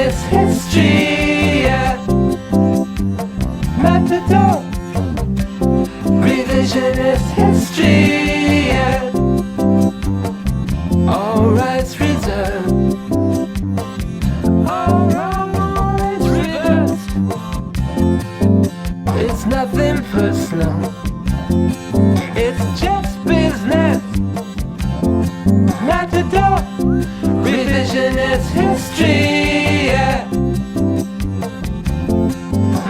Revisionist history, yeah. Matador. Revisionist history, yeah. All rights reserved. All rights reversed. It's nothing personal. It's just business. Matador. Revisionist history, yeah.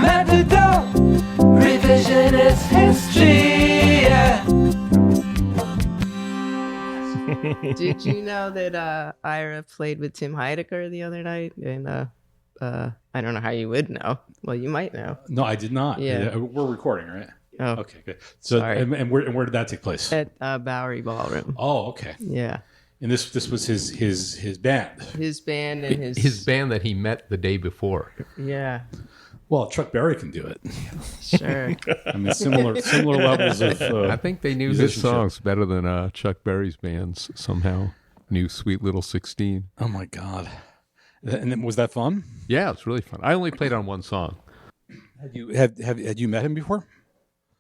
Matador. Revisionist history, yeah. Did you know that Ira played with Tim Heidecker the other night? And I don't know how you would know. Well, you might know. No, I did not. Yeah. We're recording, right? Oh, Okay, good. So, Sorry. and where did that take place? at Bowery Ballroom. Oh, okay. Yeah, And this was his band. his band and His band that he met the day before. Yeah, Well, Chuck Berry can do it. sure. I mean, similar levels of. I think they knew his musicianship. songs better than Chuck Berry's bands somehow. Knew Sweet Little 16. Oh my God! And then, was that fun? Yeah, it's really fun. I only played on one song. Had you met him before?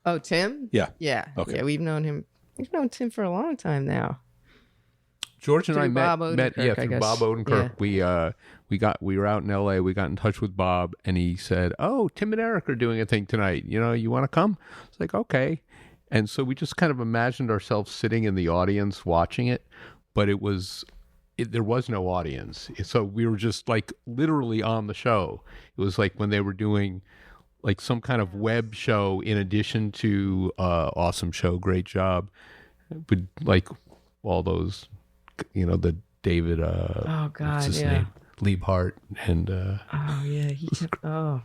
Oh, Tim? Yeah. Yeah. Okay. Yeah, we've known him. We've known Tim for a long time now. George and Through I Bob met Odenkirk, I through guess. Bob Odenkirk. Yeah. We were out in LA. We got in touch with Bob and he said, "Oh, Tim and Eric are doing a thing tonight. You want to come?" It's like, "Okay." And so we just kind of imagined ourselves sitting in the audience watching it, but there was no audience. So we were just like literally on the show. It was like when they were doing like some kind of web show in addition to awesome show, great job. But like all those, the David, Oh God, what's his yeah. name? Liebhart and Oh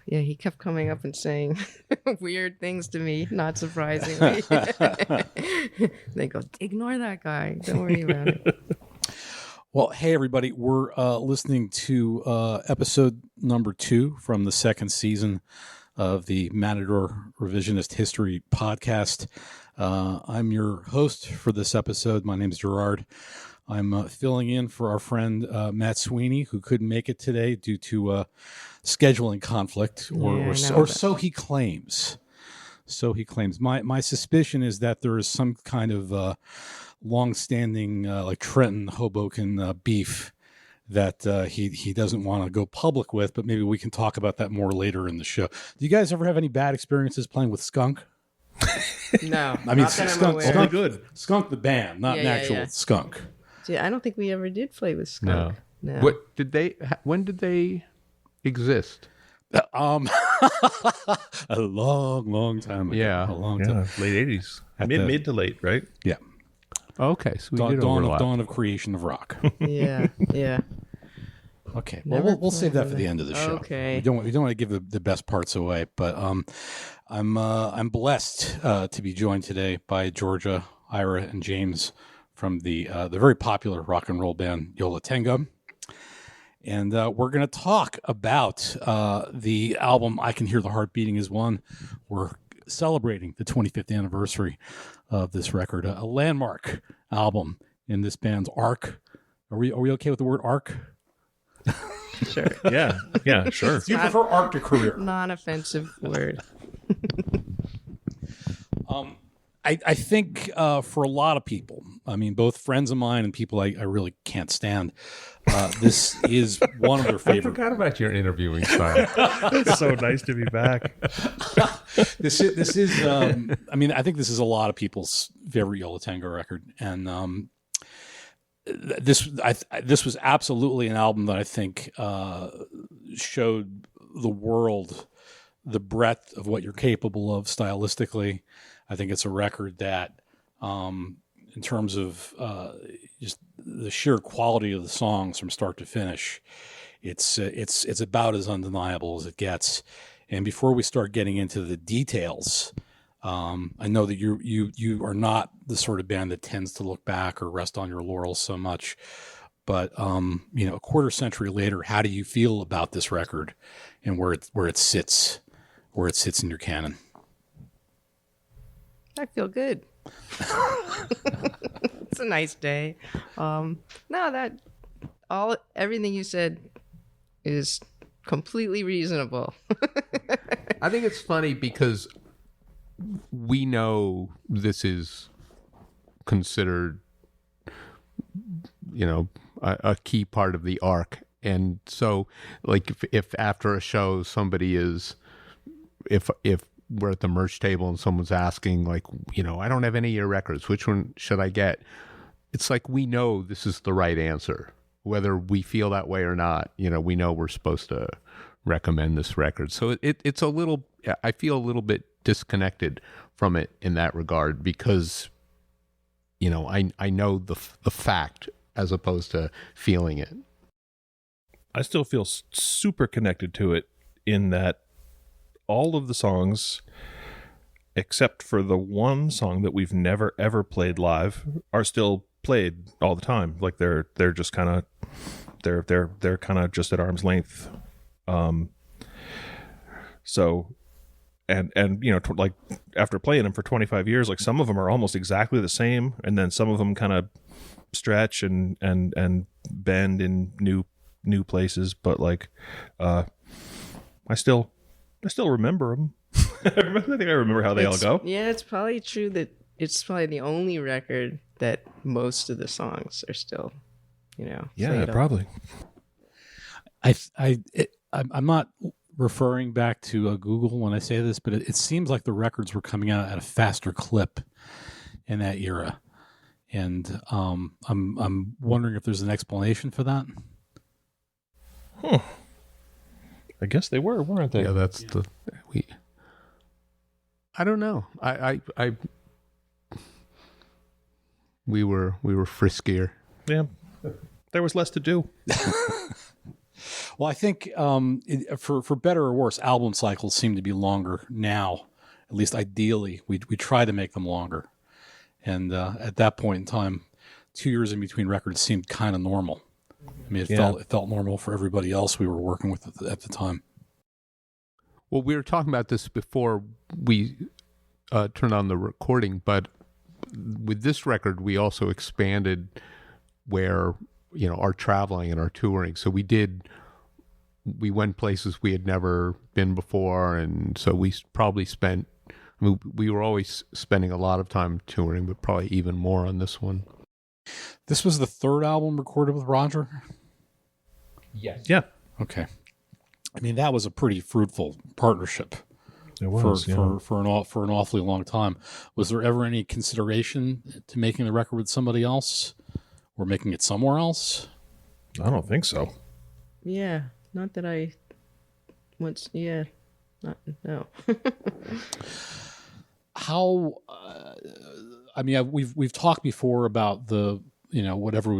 yeah, he kept coming up and saying weird things to me, not surprisingly. They go, ignore that guy. Don't worry about it. Well, hey everybody, we're listening to episode number 2 from the second season of the Matador Revisionist History podcast. I'm your host for this episode. My name is Gerard. I'm filling in for our friend Matt Sweeney, who couldn't make it today due to scheduling conflict, or so he claims. So he claims. My suspicion is that there is some kind of long-standing, like Trenton Hoboken beef that he doesn't want to go public with, but maybe we can talk about that more later in the show. Do you guys ever have any bad experiences playing with Skunk? No, I mean, not that I'm Skunk, aware. Skunk, good. Skunk the band, not an actual skunk. Yeah, I don't think we ever did play with Skunk. No. what did they? When did they exist? A long time ago. Yeah. A long time. Late 80s. At the- Mid to late, right? Yeah. Okay, so we did overlap. Dawn of creation of rock. Yeah. Okay. Well, Never we'll save that for played the end of the show. Okay. We don't want to give the best parts away, but I'm blessed to be joined today by Georgia, Ira, and James from the very popular rock and roll band Yo La Tengo. And we're going to talk about the album I Can Hear the Heart Beating Is One. We're celebrating the 25th anniversary of this record, a landmark album in this band's arc. Are we okay with the word arc? Sure. Yeah, sure. Do you prefer arc to career? Non-offensive word. I think for a lot of people, I mean, both friends of mine and people I really can't stand, this is one of their I favorite. forgot about your interviewing style. It's so nice to be back. This is I mean, I think this is a lot of people's favorite Yo La Tengo record, and this was absolutely an album that I think showed the world the breadth of what you're capable of stylistically. I think it's a record that, in terms of just the sheer quality of the songs from start to finish, it's about as undeniable as it gets. And before we start getting into the details, I know that you are not the sort of band that tends to look back or rest on your laurels so much. But a quarter century later, how do you feel about this record and where it sits in your canon? I feel good. It's a nice day. Everything you said is completely reasonable. I think it's funny because we know this is considered, a key part of the arc. And so, like, if after a show somebody is, if we're at the merch table and someone's asking, like, I don't have any of your records, which one should I get? It's like, we know this is the right answer, whether we feel that way or not. We know we're supposed to recommend this record. So it's a little, I feel a little bit disconnected from it in that regard because, I know the fact as opposed to feeling it. I still feel super connected to it in that all of the songs, except for the one song that we've never ever played live, are still played all the time. Like they're just kind of they're kind of just at arm's length. So and like after playing them for 25 years, like some of them are almost exactly the same, and then some of them kind of stretch and bend in new places, but like I still remember them. I think I remember how they all go. Yeah, it's probably true that it's probably the only record that most of the songs are still, Yeah, played on. probably. I'm not referring back to Google when I say this, but it seems like the records were coming out at a faster clip in that era, and I'm wondering if there's an explanation for that. I guess they weren't they? Yeah, that's I don't know. We were friskier. Yeah. There was less to do. Well, I think for better or worse, album cycles seem to be longer now. At least ideally, we try to make them longer. And at that point in time, 2 years in between records seemed kind of normal. I mean, it felt normal for everybody else we were working with at the time. Well, we were talking about this before we turned on the recording, but with this record, we also expanded where, our traveling and our touring. So we went places we had never been before, and so we probably spent, we were always spending a lot of time touring, but probably even more on this one. This was the third album recorded with Roger? Yes. Yeah. Okay. I mean, that was a pretty fruitful partnership. It was, for an awfully long time. Was there ever any consideration to making the record with somebody else or making it somewhere else? I don't think so. Yeah, not that I once. Yeah, no. How? I mean, we've talked before about the whatever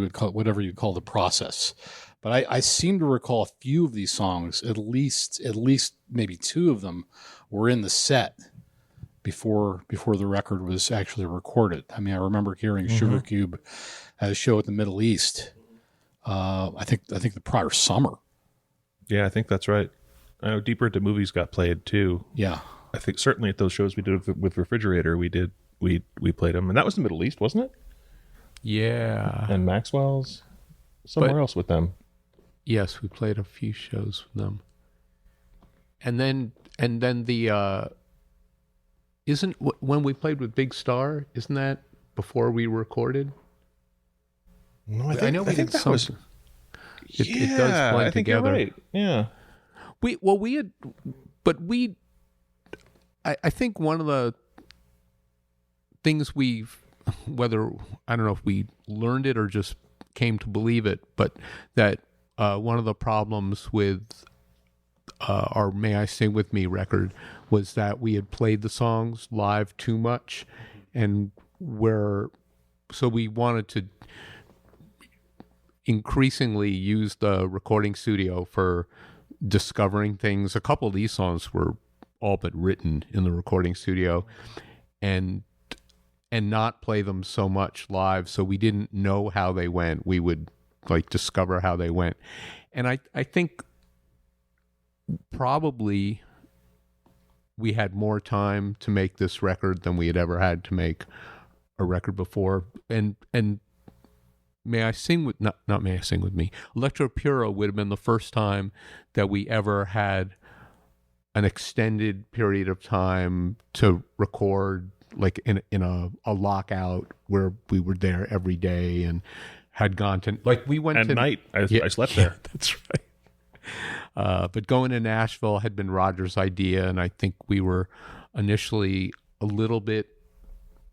you call the process, but I seem to recall a few of these songs, at least maybe two of them, were in the set before the record was actually recorded. I mean, I remember hearing Sugar Cube at a show at the Middle East. I think the prior summer. Yeah, I think that's right. I know Deeper Into Movies got played too. Yeah, I think certainly at those shows we did with Refrigerator, we played them, and that was the Middle East, wasn't it? Yeah. And Maxwell's somewhere else with them. Yes, we played a few shows with them. And then the isn't when we played with Big Star, isn't that before we recorded? No, I know we did something. It does blend I think together. you're right. Yeah. I think one of the things whether I don't know if we learned it or just came to believe it, but that one of the problems with our May I Sing With Me record was that we had played the songs live too much, and so we wanted to increasingly use the recording studio for discovering things. A couple of these songs were all but written in the recording studio, and not play them so much live, so we didn't know how they went. We would discover how they went. And I think probably we had more time to make this record than we had ever had to make a record before. And May I Sing With, not May I Sing With Me, Electro Puro would have been the first time that we ever had an extended period of time to record, like in a lockout where we were there every day and had gone to, like we went At to night, I slept there. That's right. But going to Nashville had been Roger's idea, and I think we were initially a little bit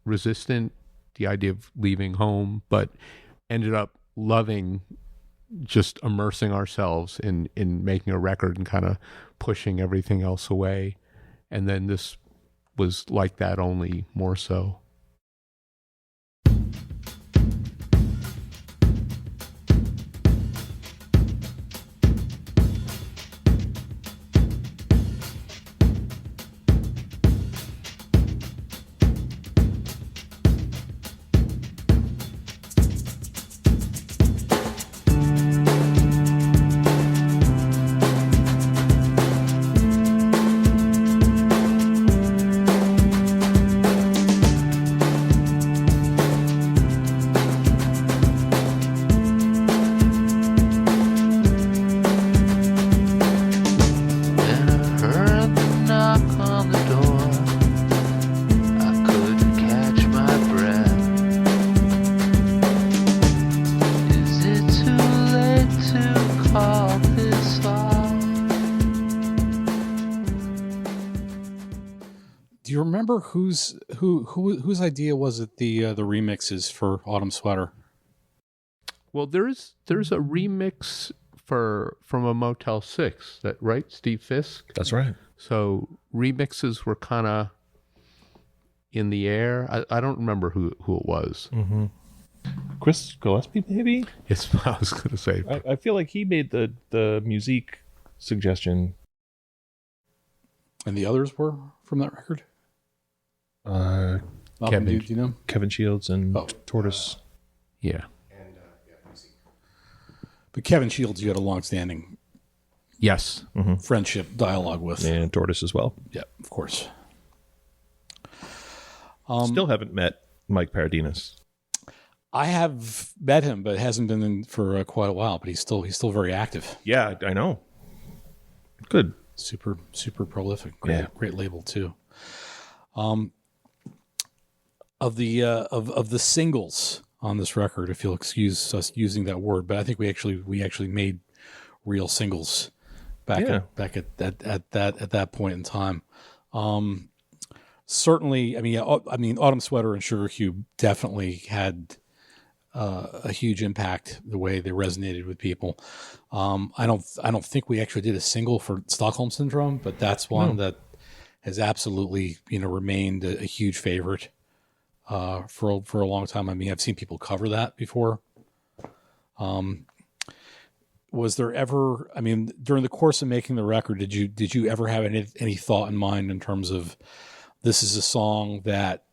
resistant the idea of leaving home, but ended up loving just immersing ourselves in making a record and kind of pushing everything else away. And then this was like that, only more so. Do you remember whose idea was it, the remixes for Autumn Sweater? Well, there's a remix from a Motel 6, that right, Steve Fisk? That's right. So remixes were kind of in the air. I don't remember who it was. Mm-hmm. Chris Gillespie, maybe? Yes, I was going to say. I feel like he made the music suggestion. And the others were from that record? Kevin, do you know? Kevin Shields and Tortoise. Yeah. But Kevin Shields, you had a long-standing Yes. friendship dialogue with. And Tortoise as well. Yeah, of course. Still haven't met Mike Paradinas. I have met him, but hasn't been in for quite a while. But he's still very active. Yeah, I know. Good. Super prolific. Great label too. Of the singles on this record, if you'll excuse us using that word, but I think we actually made real singles back at that point in time. Certainly, I mean, Autumn Sweater and Sugar Cube definitely had a huge impact the way they resonated with people. I don't think we actually did a single for Stockholm Syndrome, but that's one that has absolutely remained a huge favorite for a long time. I mean, I've seen people cover that before. Was there ever? I mean, during the course of making the record, did you ever have any thought in mind in terms of this is a song that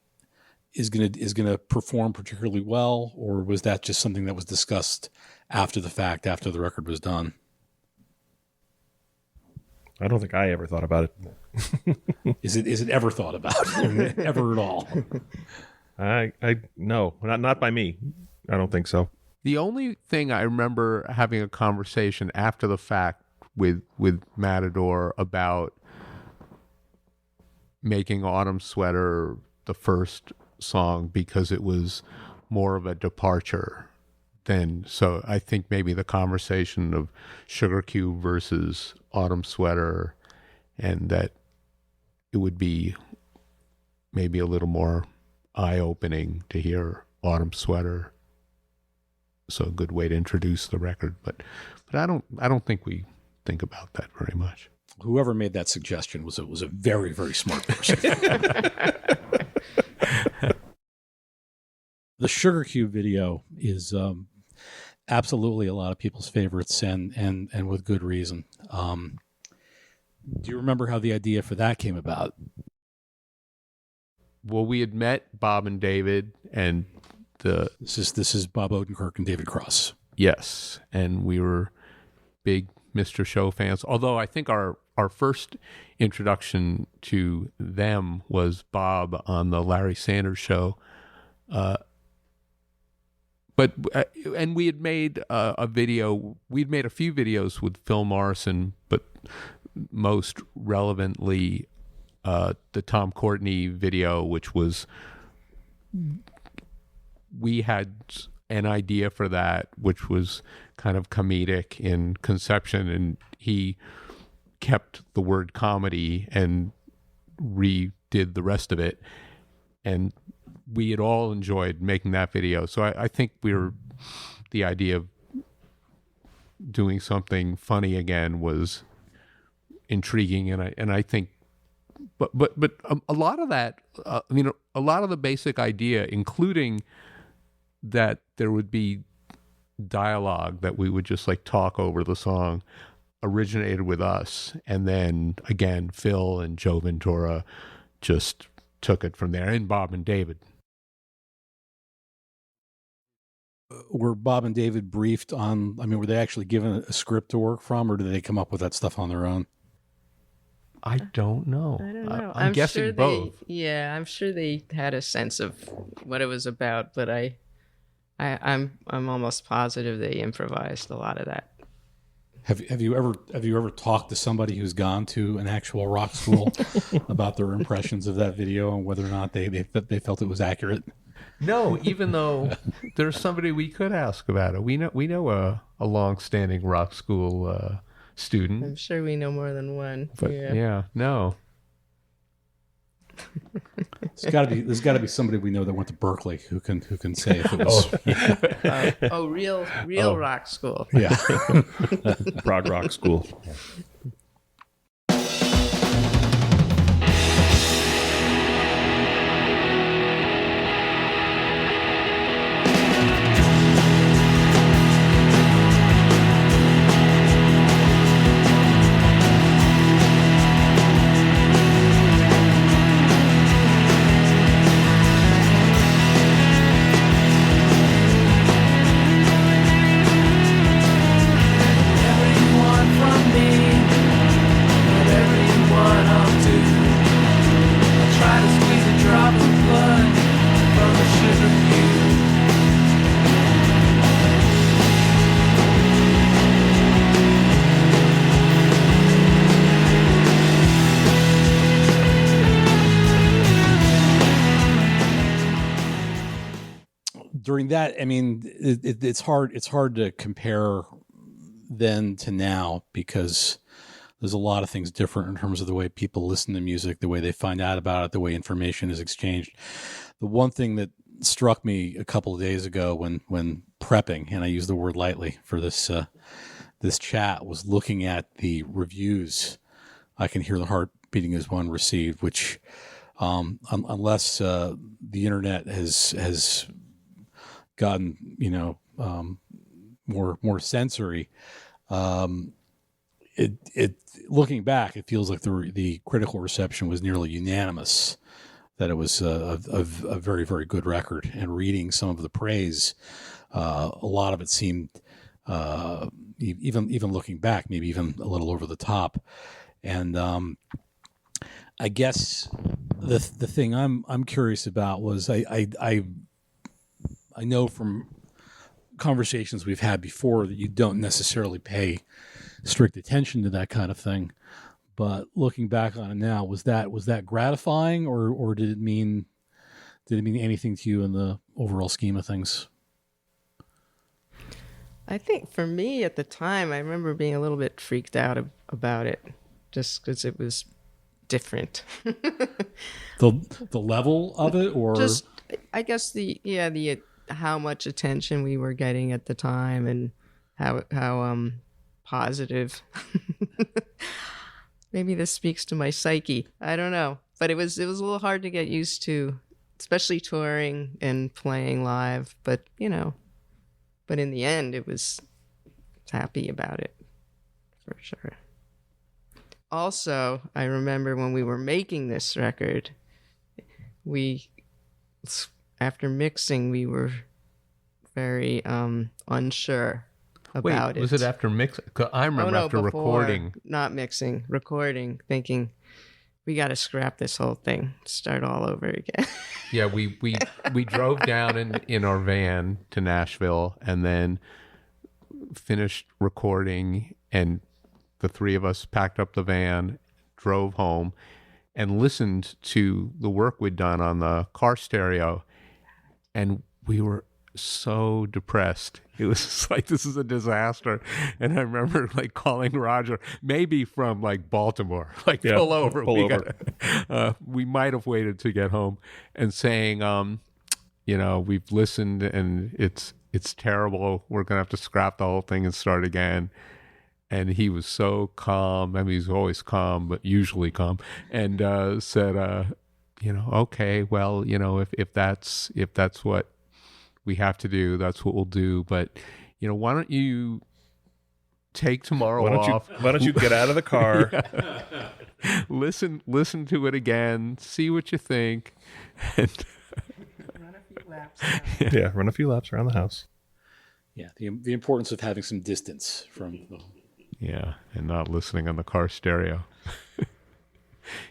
is gonna perform particularly well, or was that just something that was discussed after the fact, after the record was done? I don't think I ever thought about it. Is it ever thought about? Ever at all? No, not by me. I don't think so. The only thing I remember having a conversation after the fact with Matador about making Autumn Sweater the first song because it was more of a departure than, so I think maybe the conversation of Sugar Cube versus Autumn Sweater, and that it would be maybe a little more eye-opening to hear Autumn Sweater. So a good way to introduce the record, but I don't think we think about that very much. Whoever made that suggestion was a very, very smart person. The Sugar Cube video is absolutely a lot of people's favorites, and with good reason. Do you remember how the idea for that came about? Well, we had met Bob and David, and this is Bob Odenkirk and David Cross. Yes, and we were big Mr. Show fans. Although I think our first introduction to them was Bob on the Larry Sanders Show. but and we had made a video. We'd made a few videos with Phil Morrison, but most relevantly, the Tom Courtney video, which was, we had an idea for that, which was kind of comedic in conception, and he kept the word comedy and redid the rest of it. And we had all enjoyed making that video. So I think the idea of doing something funny again was intriguing. And I think, but a lot of that, a lot of the basic idea, including that there would be dialogue that we would just like talk over the song, originated with us. And then again, Phil and Joe Ventura just took it from there, and Bob and David. Were Bob and David briefed on, were they actually given a script to work from, or did they come up with that stuff on their own? I don't know. I don't know. I'm guessing sure both. I'm sure they had a sense of what it was about, but I'm almost positive they improvised a lot of that. Have you ever talked to somebody who's gone to an actual rock school about their impressions of that video and whether or not they felt it was accurate? No, even though there's somebody we could ask about it. We know a long-standing rock school student. I'm sure we know more than one. But no. There's got to be somebody we know that went to Berkeley who can say if it was. Real rock school. Yeah. Prog rock school. During that, it's hard to compare then to now, because there's a lot of things different in terms of the way people listen to music, the way they find out about it, the way information is exchanged. The one thing that struck me a couple of days ago when prepping, and I use the word lightly for this chat, was looking at the reviews. I Can Hear the Heart Beating as One received, which unless the internet has gotten more sensory, it looking back, it feels like the critical reception was nearly unanimous, that it was a very, very good record. And reading some of the praise, a lot of it seemed even looking back, maybe even a little over the top. And I guess the thing I'm curious about was I know from conversations we've had before that you don't necessarily pay strict attention to that kind of thing, but looking back on it now, was that gratifying, or did it mean anything to you in the overall scheme of things? I think for me at the time, I remember being a little bit freaked out about it, just because it was different. the level of it, or just, I guess the how much attention we were getting at the time, and how positive. Maybe this speaks to my psyche. I don't know, but it was a little hard to get used to, especially touring and playing live. But but in the end, I was happy about it for sure. Also, I remember when we were making this record, after mixing, we were very unsure about it. Was it after mixing? I remember after before, recording. Not mixing, recording, thinking we got to scrap this whole thing, start all over again. Yeah, we drove down in our van to Nashville and then finished recording, and the three of us packed up the van, drove home, and listened to the work we'd done on the car stereo, and we were so depressed. It was just like, this is a disaster. And I remember like calling Roger, maybe from like Baltimore, like pull over. We might have waited to get home, and saying, we've listened and it's terrible. We're gonna have to scrap the whole thing and start again. And he was so calm. I mean, he's always calm, but usually calm, and said, okay, well, if that's what we have to do, that's what we'll do. But why don't you take tomorrow off? Why don't you get out of the car? Listen to it again, see what you think, and Run a few laps. Yeah, run a few laps around the house. Yeah, the importance of having some distance from the... Yeah, and not listening on the car stereo.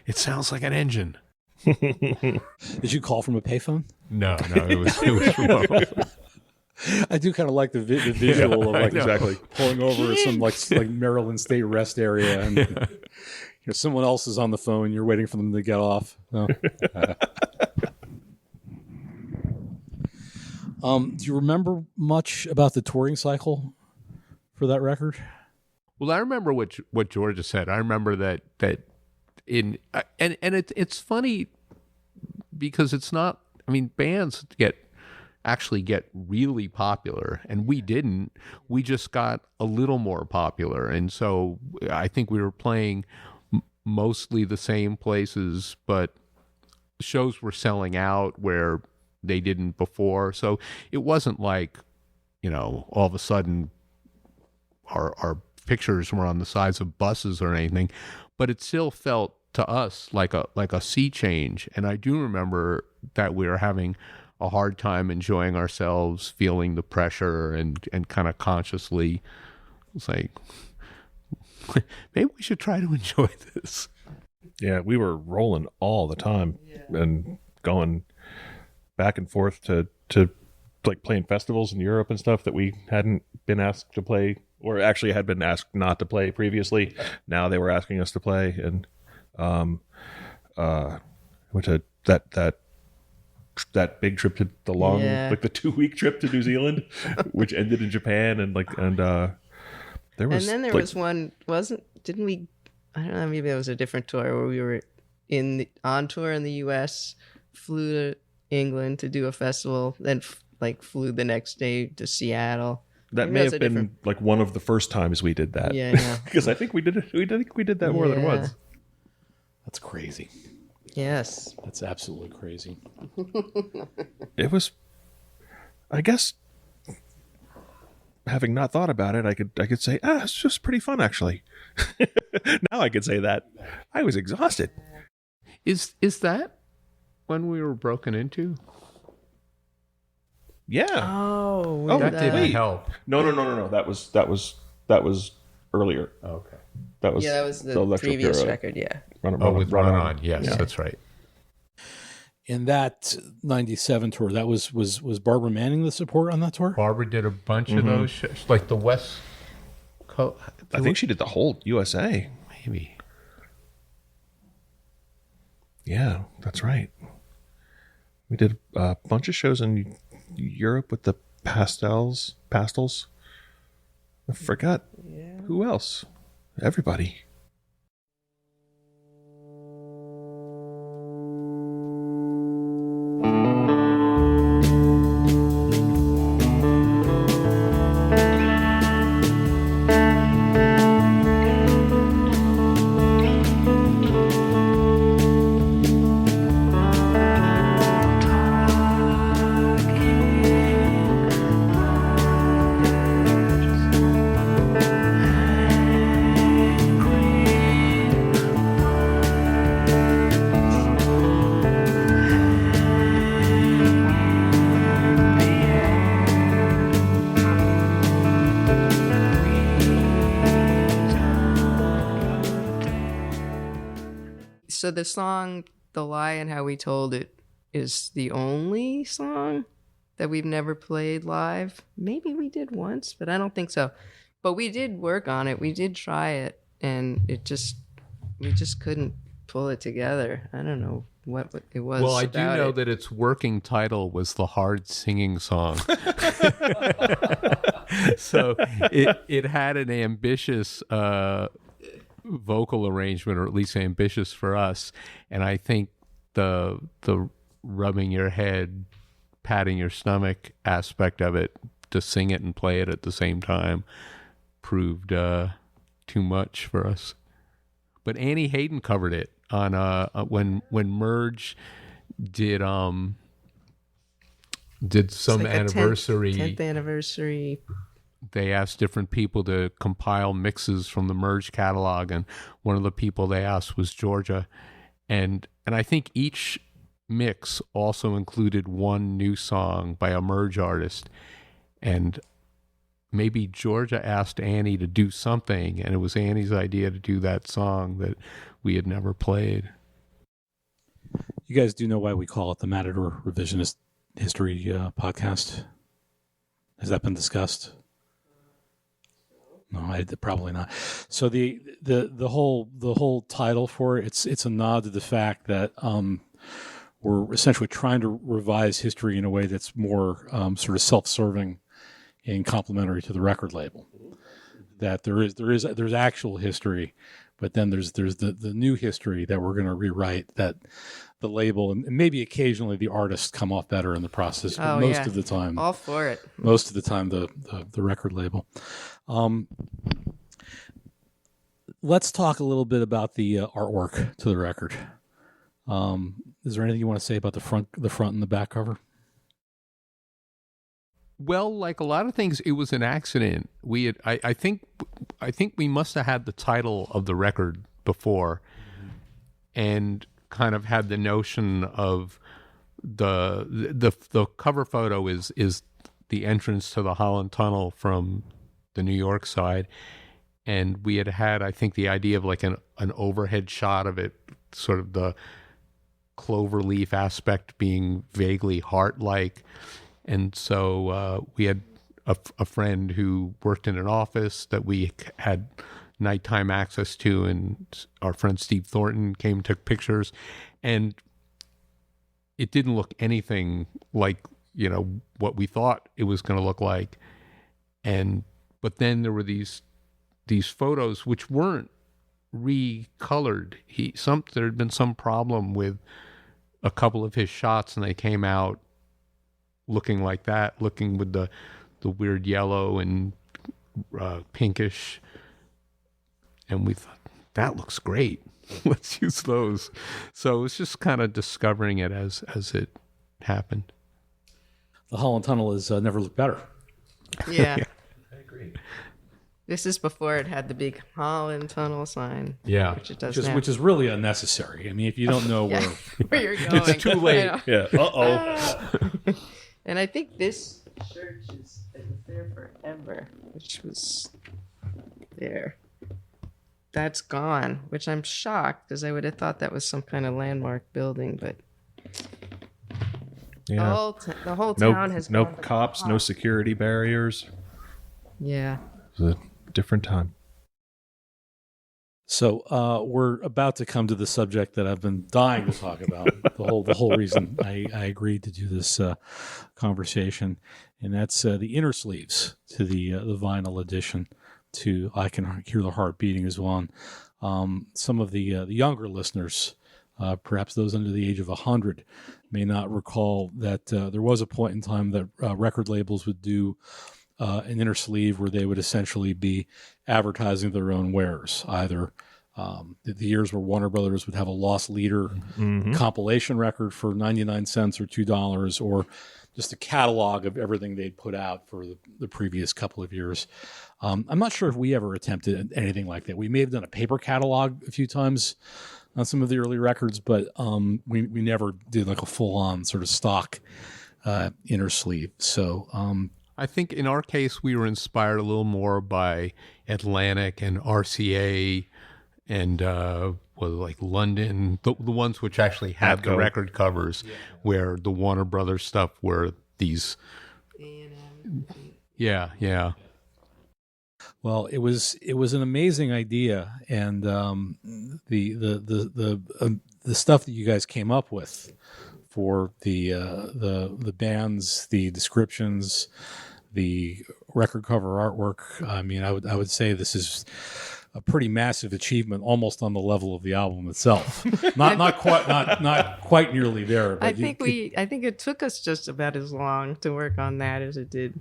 It sounds like an engine. Did you call from a payphone? No, it was remote. I do kind of like the visual of like exactly pulling over at some like Maryland State rest area, and someone else is on the phone. You're waiting for them to get off. No. Do you remember much about the touring cycle for that record? Well, I remember what Georgia said. I remember that it's funny because it's not. I mean, bands actually get really popular, and we didn't. We just got a little more popular, and so I think we were playing mostly the same places, but shows were selling out where they didn't before. So it wasn't like, all of a sudden our pictures were on the sides of buses or anything, but it still felt to us like a sea change. And I do remember that we were having a hard time enjoying ourselves, feeling the pressure, and kind of consciously was like, maybe we should try to enjoy this. Yeah, we were rolling all the time and going back and forth to like playing festivals in Europe and stuff that we hadn't been asked to play, or actually had been asked not to play previously. Now they were asking us to play, and went to that big trip to the long, like the 2-week trip to New Zealand, which ended in Japan, and there was, and then there was one, didn't we? I don't know, maybe it was a different tour where we were on tour in the U.S., flew to England to do a festival, then flew the next day to Seattle. That may have been like one of the first times we did that. Yeah, because I think we did it. We did that more than once. That's crazy. Yes, That's absolutely crazy. It was, I guess, having not thought about it, I could say, it's just pretty fun actually. Now I could say that. I was exhausted. Is that when we were broken into? Yeah. Oh, that didn't help. No. That was earlier. Okay. That was the Electric previous Hero. record. Yeah. Run On. Yes, that's right. In that 97 tour, that was Barbara Manning the support on that tour? Barbara did a bunch of those shows, like the West Coast. I think she did the whole USA. Maybe. Yeah, that's right. We did a bunch of shows in Europe with the pastels. I forgot who else. Everybody. So the song "The Lie and How We Told It" is the only song that we've never played live. Maybe we did once, but I don't think so. But we did work on it. We did try it, and we just couldn't pull it together. I don't know what it was. Well, I do know it. that its working title was the Hard Singing Song. So it had an ambitious vocal arrangement, or at least ambitious for us. And I think the rubbing your head, patting your stomach aspect of it, to sing it and play it at the same time, proved too much for us. But Annie Hayden covered it on when Merge did some It's like a anniversary. 10th anniversary. They asked different people to compile mixes from the Merge catalog, and one of the people they asked was Georgia, and I think each mix also included one new song by a Merge artist, and maybe Georgia asked Annie to do something, and it was Annie's idea to do that song that we had never played. You guys do know why we call it the Matador Revisionist History podcast? Has that been discussed? No, probably not. So the whole title for it, it's a nod to the fact that we're essentially trying to revise history in a way that's more sort of self-serving and complementary to the record label. That there's actual history, but then there's the new history that we're going to rewrite, that the label and maybe occasionally the artists come off better in the process, but most of the time, all for it. Most of the time, the record label. Let's talk a little bit about the artwork to the record. Is there anything you want to say about the front and the back cover? Well, like a lot of things, it was an accident. I think we must have had the title of the record before, and kind of had the notion of the cover photo is the entrance to the Holland Tunnel from the New York side, and we had I think the idea of like an overhead shot of it, sort of the cloverleaf aspect being vaguely heart-like. And so we had a friend who worked in an office that we had nighttime access to, and our friend Steve Thornton came and took pictures, and it didn't look anything like, what we thought it was going to look like. But then there were these photos which weren't recolored. There had been some problem with a couple of his shots, and they came out looking like that, looking with the weird yellow and pinkish. And we thought, that looks great. Let's use those. So it was just kind of discovering it as it happened. The Holland Tunnel has never looked better. Yeah. I agree. This is before it had the big Holland Tunnel sign. Yeah. Which it does now. Which is really unnecessary. I mean, if you don't know where you're going. It's too late. Yeah. Uh-oh. And I think this church is there forever, which was there. That's gone, which I'm shocked, because I would have thought that was some kind of landmark building, but Yeah. the whole town has no gone to cops, pot. no security barriers. Yeah. It was a different time. So we're about to come to the subject that I've been dying to talk about. the whole reason I agreed to do this conversation, and that's the inner sleeves to the vinyl edition. To I Can Hear the Heart Beating as one. Some of the younger listeners, perhaps those under the age of 100, may not recall that there was a point in time that record labels would do an inner sleeve where they would essentially be advertising their own wares. Either the years where Warner Brothers would have a Lost Leader compilation record for 99 cents or $2, or just a catalog of everything they'd put out for the previous couple of years. I'm not sure if we ever attempted anything like that. We may have done a paper catalog a few times on some of the early records, but we never did like a full-on sort of stock inner sleeve. So I think in our case, we were inspired a little more by Atlantic and RCA and was like London, the ones which actually had the Atco. record covers, where the Warner Brothers stuff were these. Yeah. Well, it was an amazing idea, and the stuff that you guys came up with for the bands, the descriptions, the record cover artwork. I mean, I would say this is a pretty massive achievement, almost on the level of the album itself. Not quite nearly there. But I think it took us just about as long to work on that as it did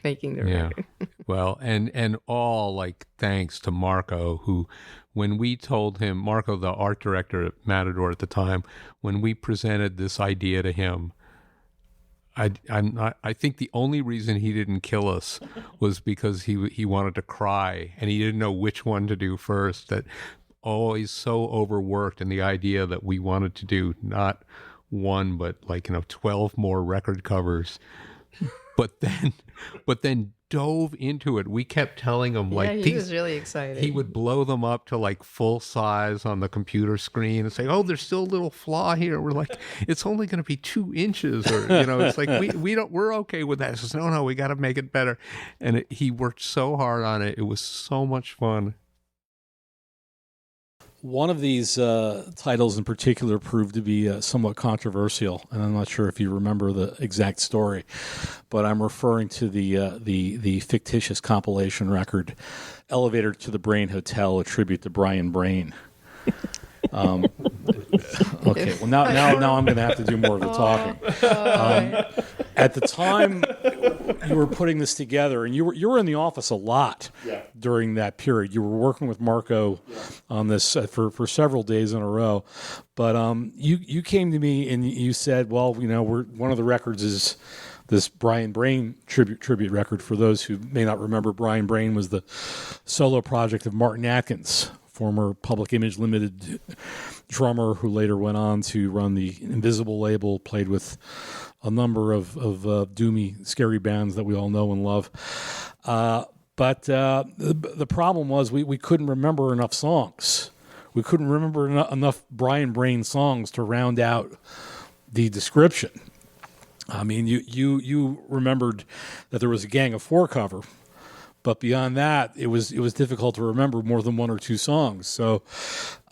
making the record. Well, and all like thanks to Marco, who, when we told him, Marco, the art director at Matador at the time, when we presented this idea to him, I think the only reason he didn't kill us was because he wanted to cry and he didn't know which one to do first. That always so overworked, and the idea that we wanted to do not one but 12 more record covers, but then dove into it. We kept telling him He was really excited. He would blow them up to full size on the computer screen and say, "Oh, there's still a little flaw here." We're like, "It's only going to be 2 inches," or it's like we're okay with that. He says, "No, we got to make it better," and he worked so hard on it. It was so much fun. One of these titles in particular proved to be somewhat controversial, and I'm not sure if you remember the exact story, but I'm referring to the fictitious compilation record, "Elevator to the Brain Hotel," a tribute to Brian Brain. Okay, well now I'm going to have to do more of the talking. At the time you were putting this together, and you were in the office a lot during that period. You were working with Marco on this for several days in a row. But you came to me and you said, "Well, we're one of the records is this Brian Brain tribute record." For those who may not remember, Brian Brain was the solo project of Martin Atkins, former Public Image Limited drummer who later went on to run the Invisible label, played with a number of doomy, scary bands that we all know and love. But the problem was we couldn't remember enough songs. We couldn't remember enough Brian Brain songs to round out the description. I mean, you remembered that there was a Gang of Four cover, but beyond that, it was difficult to remember more than 1 or 2 songs. So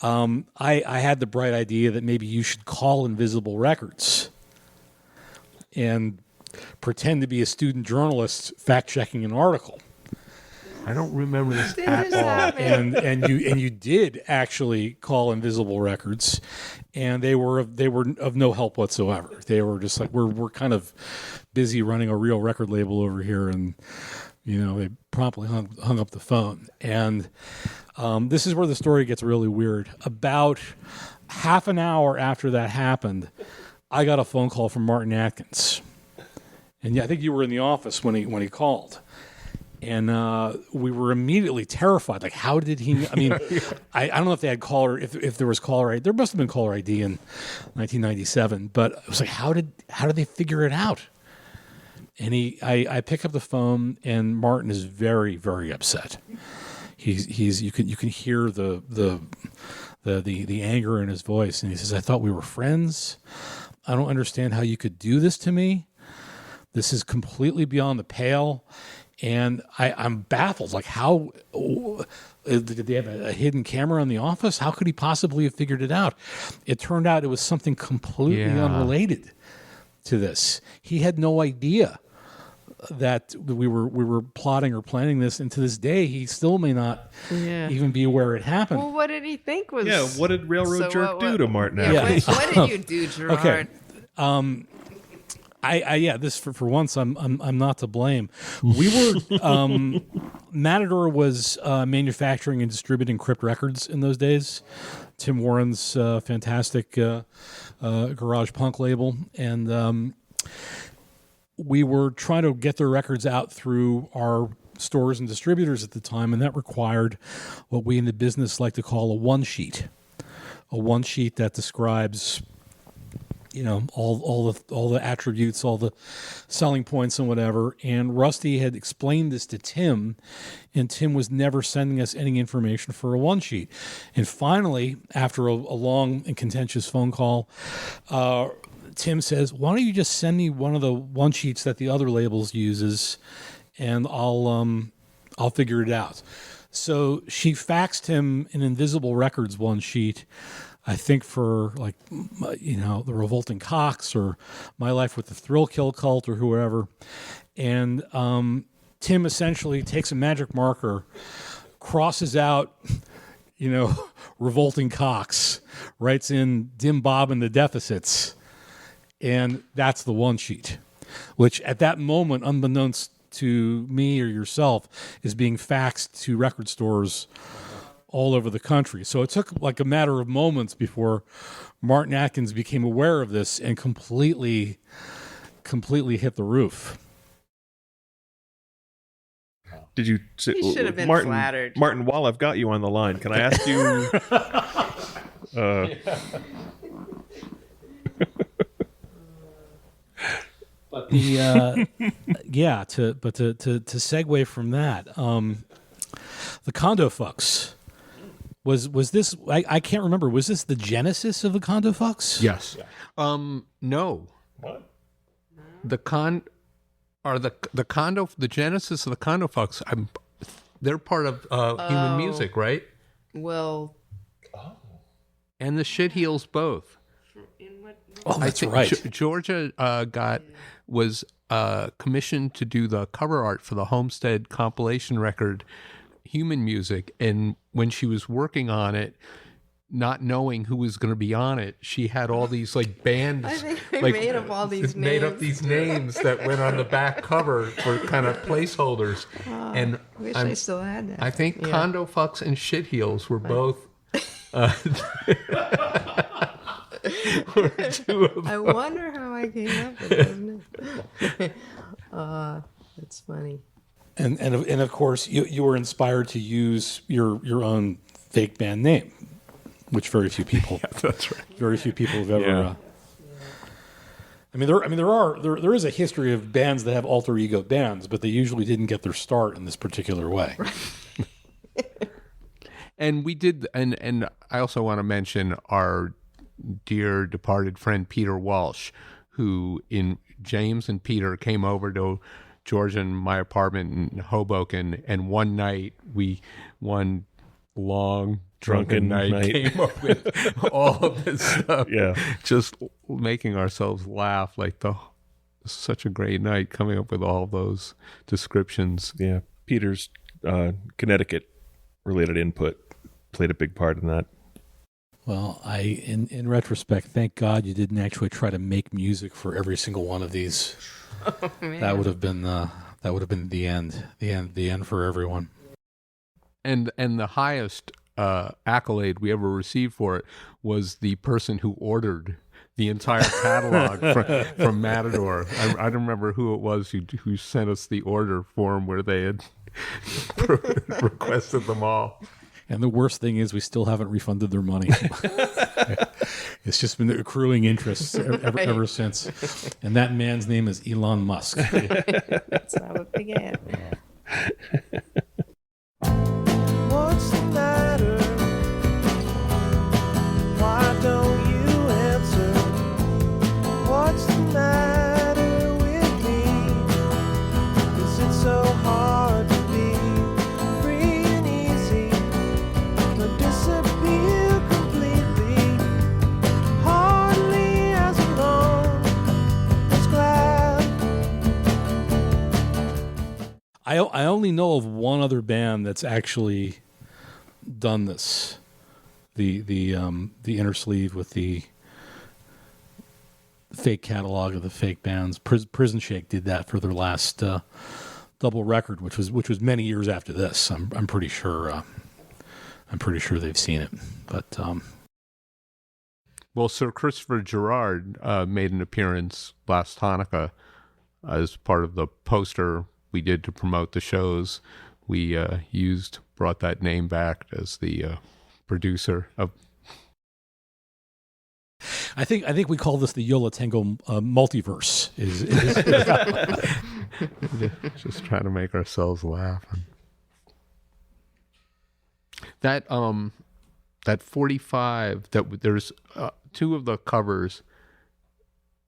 I had the bright idea that maybe you should call Invisible Records and pretend to be a student journalist fact-checking an article. I don't remember this at all. And you did actually call Invisible Records, and they were of no help whatsoever. They were just like, we're kind of busy running a real record label over here, and they promptly hung up the phone. And this is where the story gets really weird. About half an hour after that happened, I got a phone call from Martin Atkins, and I think you were in the office when he called. And we were immediately terrified. Like, how did he? I mean, I don't know if they had caller, if there was caller ID. There must have been caller ID in 1997. But it was like, how did they figure it out? And I pick up the phone, and Martin is very, very upset. You can hear the anger in his voice, and he says, "I thought we were friends. I don't understand how you could do this to me. This is completely beyond the pale." And I'm baffled. Like, how did they have a hidden camera in the office? How could he possibly have figured it out? It turned out it was something completely unrelated to this. He had no idea that we were plotting or planning this, and to this day, he still may not even be aware it happened. Well, what did he think was? Yeah, what did Railroad Jerk do to Martin? What did you do, Gerard? Okay. This for once I'm not to blame. We were Matador was manufacturing and distributing Crypt Records in those days. Tim Warren's fantastic garage punk label, and we were trying to get their records out through our stores and distributors at the time, and that required what we in the business like to call a one sheet that describes all the attributes, all the selling points and whatever. And Rusty had explained this to Tim, and Tim was never sending us any information for a one sheet. And finally, after a long and contentious phone call, Tim says, "Why don't you just send me one of the one sheets that the other labels uses, and I'll figure it out." So she faxed him an Invisible Records one sheet, I think for the Revolting Cocks or My Life with the Thrill Kill Cult or whoever. And Tim essentially takes a magic marker, crosses out, Revolting Cocks, writes in Dim Bob and the Deficits, and that's the one sheet, which at that moment, unbeknownst to me or yourself, is being faxed to record stores all over the country. So it took like a matter of moments before Martin Atkins became aware of this and completely hit the roof. Did you say, He should have been Martin, flattered. Martin, while I've got you on the line, can I ask you But the to segue from that, the Condo Fucks was this? I can't remember. Was this the genesis of the Condo Fucks? Yes. No. what? The genesis of the Condo Fucks. They're part of Human Music, right? Well, And the Shit Heels both. in what? Oh, that's think right. Georgia was commissioned to do the cover art for the Homestead compilation record, Human Music, and when she was working on it, not knowing who was going to be on it, she had all these like bands. I think they made up all these Made up names. these names that went on the back cover for kind of placeholders. And I wish I still had that. I think Condo Fucks and Shit Heels were both. Were two of I wonder how I came up with those names. That's funny. And of course, you were inspired to use your own fake band name, which very few people. That's right. Very few people have ever. Yeah. There is a history of bands that have alter ego bands, but they usually didn't get their start in this particular way. And we did, and I also want to mention our dear departed friend Peter Walsh, who James and Peter came over to George and my apartment in Hoboken, and one night one long drunken night came up with all of this stuff. Yeah. Just making ourselves laugh, such a great night coming up with all those descriptions. Yeah. Peter's Connecticut related input played a big part in that. Well, in retrospect, thank God you didn't actually try to make music for every single one of these. Oh, man. That would have been the end for everyone. And the highest accolade we ever received for it was the person who ordered the entire catalog from Matador. I don't remember who it was who sent us the order form where they had requested them all. And the worst thing is we still haven't refunded their money. It's just been accruing interest ever since. And that man's name is Elon Musk. That's how it began. What's the matter? Why don't you answer? What's the matter with me? Is it so hard to be free and easy, but disappear completely? Hardly as alone as glad. I only know of one other band that's actually done this. The inner sleeve with the fake catalog of the fake bands. Prison Shake did that for their last double record, which was many years after this. I'm pretty sure. I'm pretty sure they've seen it, but. Well, Sir Christopher Gerard made an appearance last Hanukkah as part of the poster we did to promote the shows. We brought that name back as the producer of. I think we call this the Yola Tengo multiverse. Just trying to make ourselves laugh. That 45 there's two of the covers.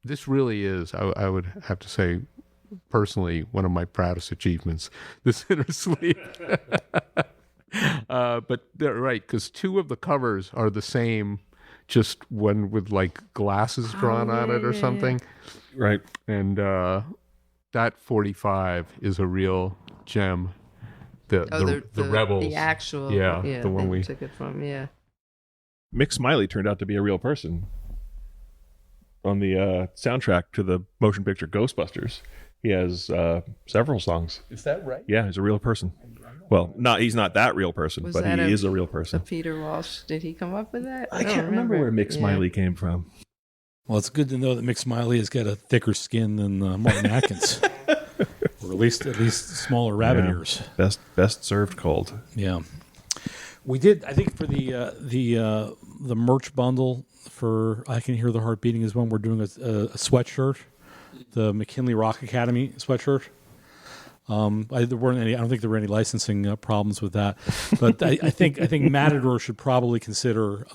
This really is, I would have to say, personally, one of my proudest achievements. This inner sleep. But they're right, because two of the covers are the same, just one with like glasses drawn on it or something. Right. And that 45 is a real gem. The Rebels. The actual. Yeah, the one we took it from. Yeah. Mick Smiley turned out to be a real person on the soundtrack to the motion picture Ghostbusters. He has several songs. Is that right? Yeah, he's a real person. Well, he's not that real person, Was but that he is a real So person. Peter Walsh, did he come up with that? I don't can't remember where Mick Yeah. Smiley came from. Well, it's good to know that Mick Smiley has got a thicker skin than Martin Atkins, or at least smaller rabbit ears. Best served cold. Yeah, we did. I think for the merch bundle for "I Can Hear the Heart Beating" is when we're doing a sweatshirt, the McKinley Rock Academy sweatshirt. There weren't any. I don't think there were any licensing problems with that, but I think Matador should probably consider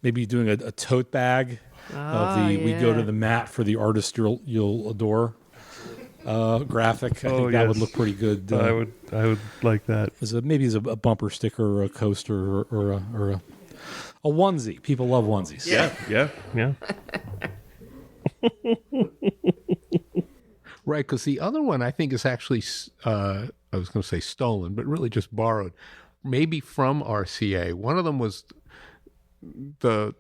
maybe doing a tote bag of the "We Go to the Mat for the Artist You'll Adore" graphic. I think that would look pretty good. I would like that. Maybe as a bumper sticker or a coaster or a onesie. People love onesies. Yeah. Right, because the other one I think is actually, I was going to say stolen, but really just borrowed, maybe from RCA. One of them was the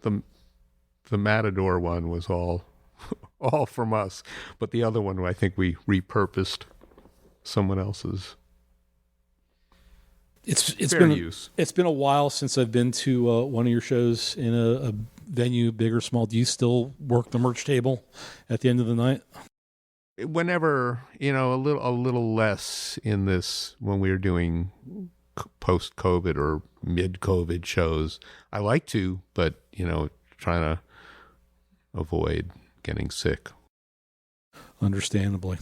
Matador one was all from us, but the other one I think we repurposed someone else's. It's Fair been use. It's been a while since I've been to one of your shows in a venue, big or small. Do you still work the merch table at the end of the night? Whenever, a little less in this when we were doing post-COVID or mid-COVID shows. I like to, but trying to avoid getting sick. Understandably.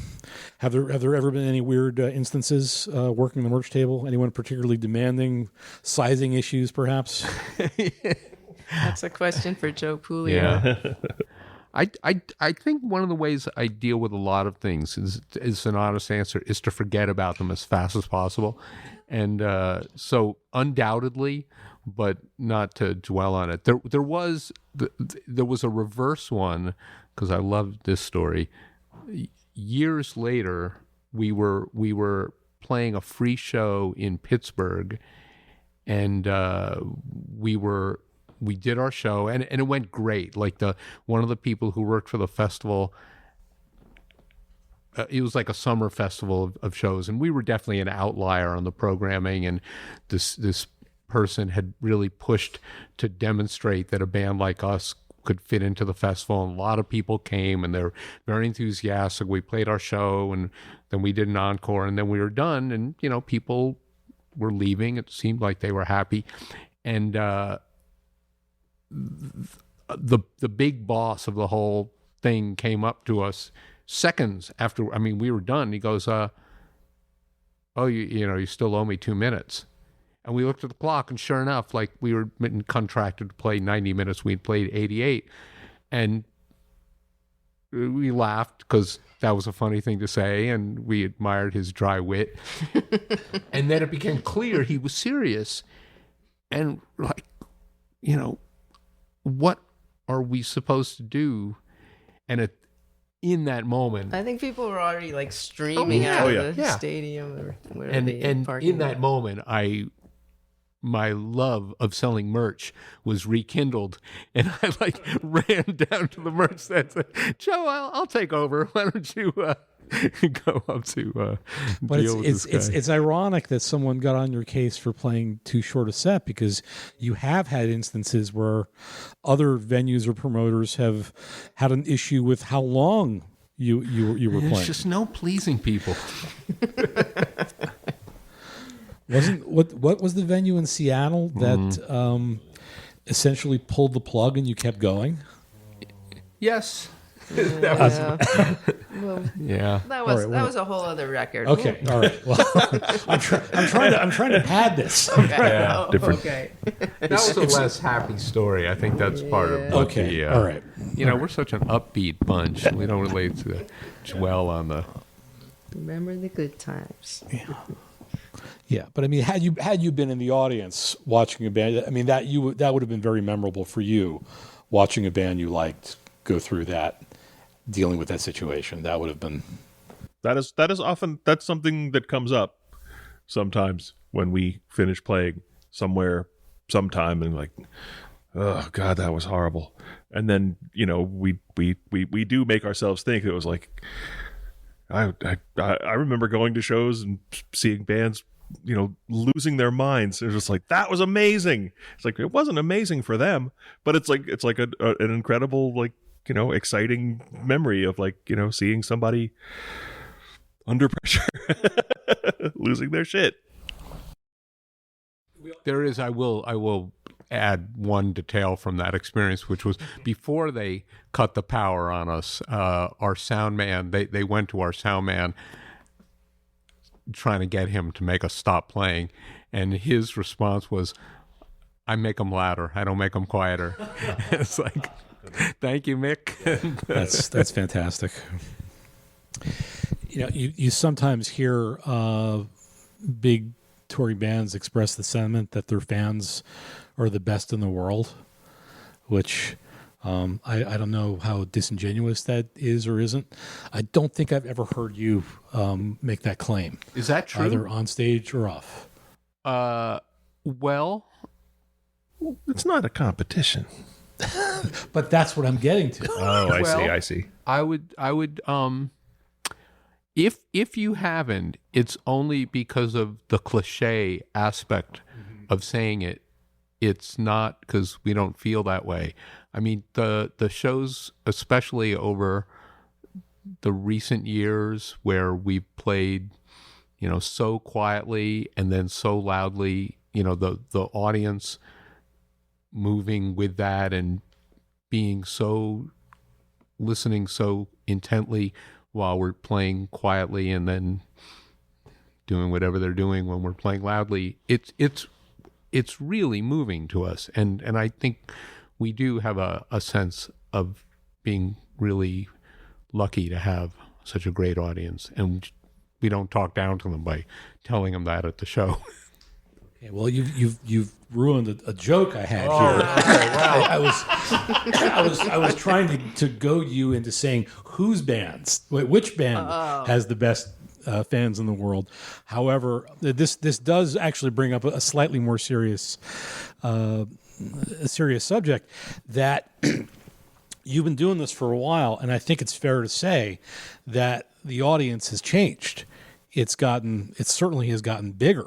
Have there ever been any weird instances working the merch table? Anyone particularly demanding? Sizing issues, perhaps? That's a question for Joe Pulio. Yeah. I think one of the ways I deal with a lot of things is an honest answer is to forget about them as fast as possible, and so undoubtedly, but not to dwell on it. There was a reverse one, because I loved this story. Years later, we were playing a free show in Pittsburgh, and we did our show, and it went great. Like one of the people who worked for the festival, it was like a summer festival of shows, and we were definitely an outlier on the programming. And this person had really pushed to demonstrate that a band like us could fit into the festival, and a lot of people came, and they were very enthusiastic. We played our show, and then we did an encore, and then we were done. And people were leaving. It seemed like they were happy, and the big boss of the whole thing came up to us seconds after, we were done. He goes, you still owe me 2 minutes. And we looked at the clock, and sure enough, like, we were contracted to play 90 minutes. We'd played 88. And we laughed because that was a funny thing to say, and we admired his dry wit. And then it became clear he was serious. And, like, what are we supposed to do? And in that moment, I think people were already like streaming out of the stadium or wherever and in that lot. moment, my love of selling merch was rekindled, and I ran down to the merch stand and said, "Joe, I'll take over. Why don't you go up to But deal with this guy?" it's ironic that someone got on your case for playing too short a set, because you have had instances where other venues or promoters have had an issue with how long you were playing. There's just no pleasing people. What was the venue in Seattle that essentially pulled the plug and you kept going? Yes. Yeah. Well, Yeah. that was All right, a whole other record. Okay, all right. Well, I'm trying to pad this. Yeah. Different. Okay. That was a less happy story. I think that's part of what Okay, the, all right. You know, we're such an upbeat bunch. We don't really dwell on the. Remember the good times. Yeah, but I mean, had you been in the audience watching a band, I mean that would have been very memorable for you, watching a band you liked go through that, dealing with that situation. That would have been. That is often, that's something that comes up sometimes when we finish playing somewhere sometime and like, oh God, that was horrible. And then, you know, we do make ourselves think it was like, I remember going to shows and seeing bands, you know, losing their minds. It was just like, that was amazing. It's like, it wasn't amazing for them, but it's like an incredible, like, you know, exciting memory of like, you know, seeing somebody under pressure, losing their shit. There is. I will add one detail from that experience, which was before they cut the power on us. Our sound man, they went to our sound man, trying to get him to make us stop playing, and his response was, "I make them louder. I don't make them quieter." It's like, thank you, Mick. That's fantastic. You know, you sometimes hear big touring bands express the sentiment that their fans are the best in the world, which I don't know how disingenuous that is or isn't. I don't think I've ever heard you make that claim. Is that true? Either on stage or off. Well, It's not a competition. But that's what I'm getting to. Oh, I see. I would if you haven't, it's only because of the cliche aspect of saying it. It's not because we don't feel that way. I mean, the shows, especially over the recent years where we've played, you know, so quietly and then so loudly, you know, the audience moving with that and being so, listening so intently while we're playing quietly and then doing whatever they're doing when we're playing loudly. It's really moving to us. And I think we do have a sense of being really lucky to have such a great audience. And we don't talk down to them by telling them that at the show. Okay, well, you've ruined a joke I had here. I was trying to goad you into saying whose bands, which band has the best fans in the world. However, this does actually bring up a slightly more serious subject that you've been doing this for a while, and I think it's fair to say that the audience has changed. It certainly has gotten bigger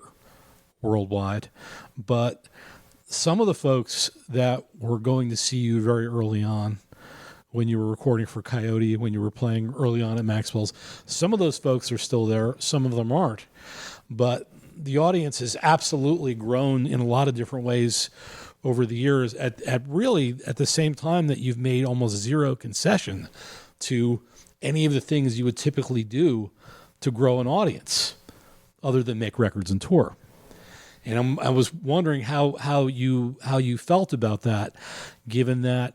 worldwide, but some of the folks that were going to see you very early on when you were recording for Coyote, when you were playing early on at Maxwell's, some of those folks are still there, some of them aren't. But the audience has absolutely grown in a lot of different ways over the years at the same time that you've made almost zero concession to any of the things you would typically do to grow an audience other than make records and tour. And I was wondering how you felt about that, given that,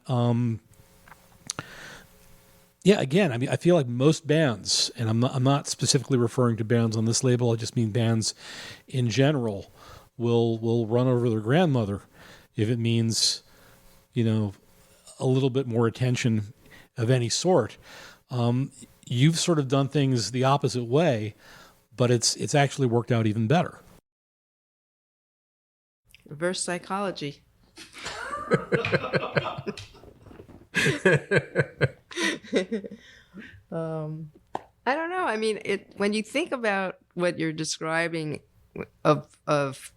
again, I mean, I feel like most bands, and I'm not specifically referring to bands on this label, I just mean bands in general, will run over their grandmother if it means, you know, a little bit more attention of any sort. You've sort of done things the opposite way, but it's actually worked out even better. Reverse psychology. I don't know. I mean, when you think about what you're describing of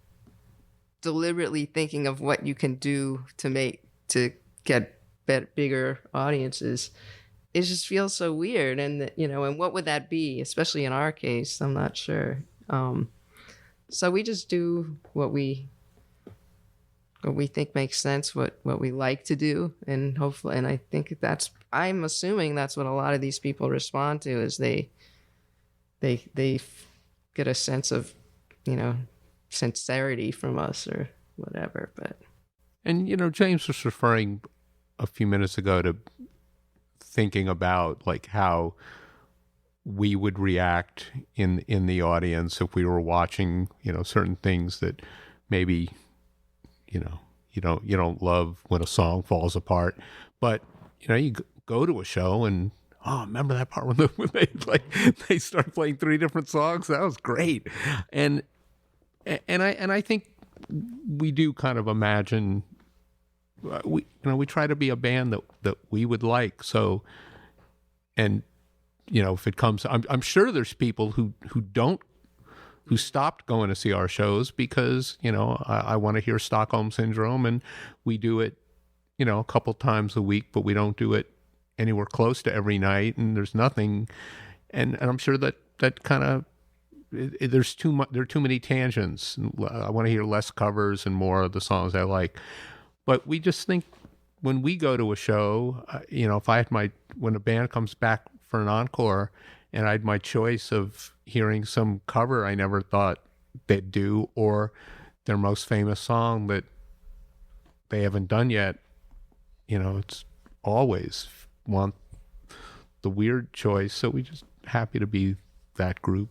deliberately thinking of what you can do to get bigger audiences, it just feels so weird. And and what would that be? Especially in our case, I'm not sure. So we just do what we we think makes sense, what we like to do, and hopefully, and I think I'm assuming that's what a lot of these people respond to, is they get a sense of, sincerity from us or whatever. But And James was referring a few minutes ago to thinking about like how we would react in the audience if we were watching, certain things that maybe, you don't love when a song falls apart, but you go to a show and remember that part when they start playing 3 different songs? That was great, and I think we do kind of imagine we try to be a band that we would like. So, and if it comes, I'm sure there's people who stopped going to see our shows because I want to hear Stockholm Syndrome, and we do it a couple times a week, but we don't do it anywhere close to every night, and there's nothing, and I'm sure that kind of there are too many tangents. I want to hear less covers and more of the songs I like. But we just think when we go to a show, if I had when a band comes back for an encore and I had my choice of hearing some cover I never thought they'd do, or their most famous song that they haven't done yet, it's always want the weird choice. So we just happy to be that group.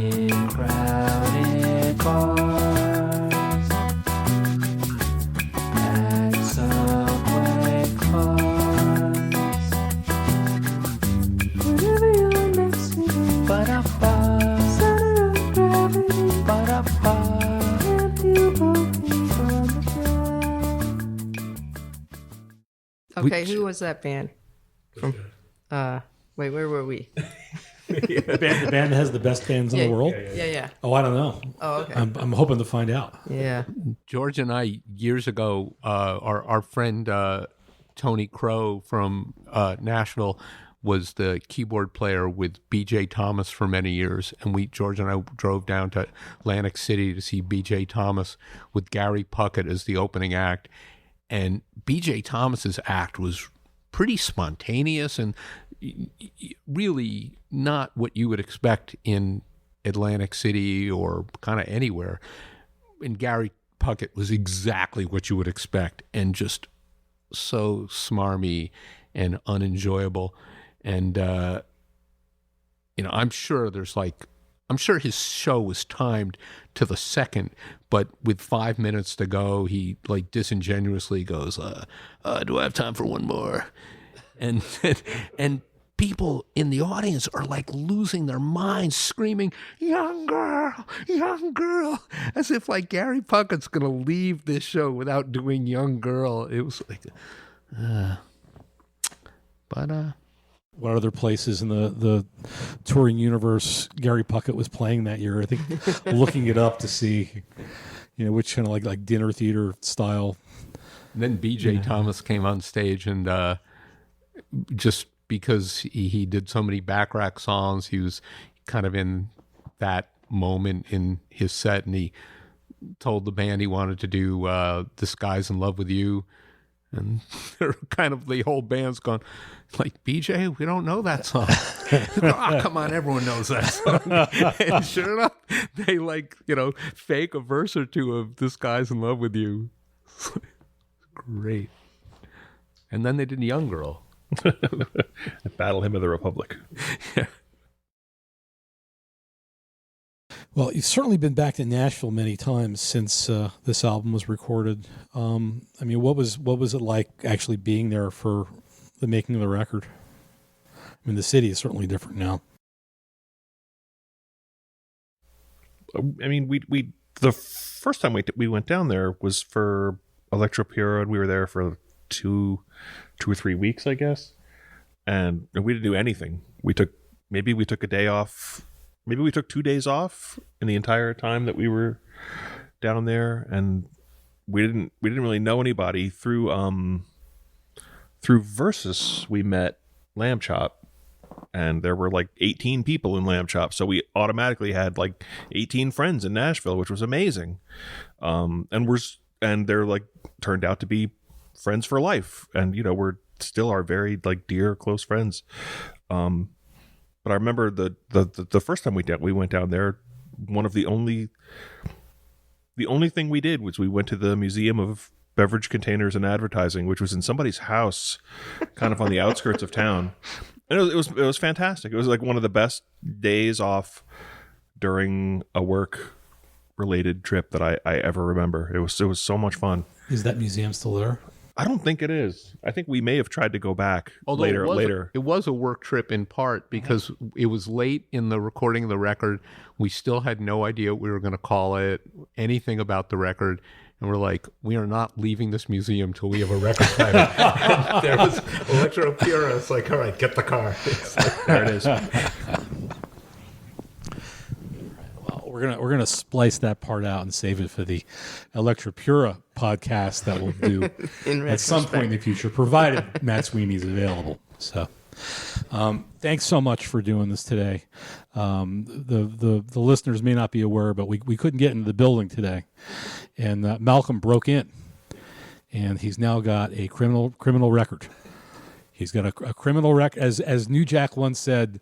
In crowded bars, at subway cars, whenever you're next to me, ba-da-ba, center of gravity, ba-da-ba, and you looking from the ground. okay, who was that band? From wait, where were we? The band that has the best bands in the world. Yeah. Oh, I don't know. Oh, okay. I'm hoping to find out. Yeah. George and I, years ago, our friend Tony Crow from Nashville was the keyboard player with B.J. Thomas for many years. And George and I drove down to Atlantic City to see B.J. Thomas with Gary Puckett as the opening act. And B.J. Thomas's act was pretty spontaneous and really not what you would expect in Atlantic City or kind of anywhere. And Gary Puckett was exactly what you would expect, and just so smarmy and unenjoyable. And I'm sure his show was timed to the second, but with 5 minutes to go, he disingenuously goes, do I have time for one more? And people in the audience are losing their minds, screaming, young girl, as if Gary Puckett's going to leave this show without doing Young Girl. It was What other places in the touring universe Gary Puckett was playing that year? I think looking it up to see, which kind of like dinner theater style. And then B.J. Thomas came on stage, and just because he did so many back-rack songs, he was kind of in that moment in his set, and he told the band he wanted to do This Guy's in Love with You. And they're kind of, the whole band's gone, BJ, we don't know that song. Come on, everyone knows that song. And sure enough, they fake a verse or two of This Guy's in Love with You. Great. And then they did Young Girl. Battle Hymn of the Republic. Yeah. Well, you've certainly been back to Nashville many times since this album was recorded. What was it like actually being there for the making of the record? The city is certainly different now. We the first time we went down there was for Electro Pure, and we were there for two or 3 weeks, I guess. and we didn't do anything. We took a day off. Maybe we took 2 days off in the entire time that we were down there, and we didn't really know anybody. Through Versus, we met Lamb Chop, and there were like 18 people in Lamb Chop, so we automatically had like 18 friends in Nashville, which was amazing. And they're like turned out to be friends for life, and we're still our very like dear close friends. But I remember the first time we went down there, one of the only thing we did was we went to the Museum of Beverage Containers and Advertising, which was in somebody's house, kind of on the outskirts of town. And it was fantastic. It was like one of the best days off during a work related trip that I ever remember. It was so much fun. Is that museum still there? I don't think it is. I think we may have tried to go back Although later. It was a work trip in part because it was late in the recording of the record. We still had no idea what we were going to call it, anything about the record. And we're like, we are not leaving this museum till we have a record title. And there was Electro Pura. It's like, all right, get the car. Like, There it is. Well, we're gonna splice that part out and save it for the Electro Pura podcast that we'll do at some point in the future, provided Matt Sweeney's available. So, thanks so much for doing this today. The listeners may not be aware, but we couldn't get into the building today, and Malcolm broke in, and he's now got a criminal record. He's got a criminal record, as New Jack once said.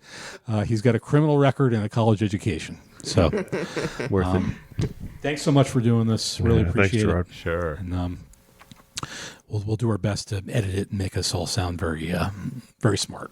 He's got a criminal record and a college education. So, Worth it. Thanks so much for doing this. Really appreciate Gerard. it. sure. And we'll do our best to edit it and make us all sound very very smart.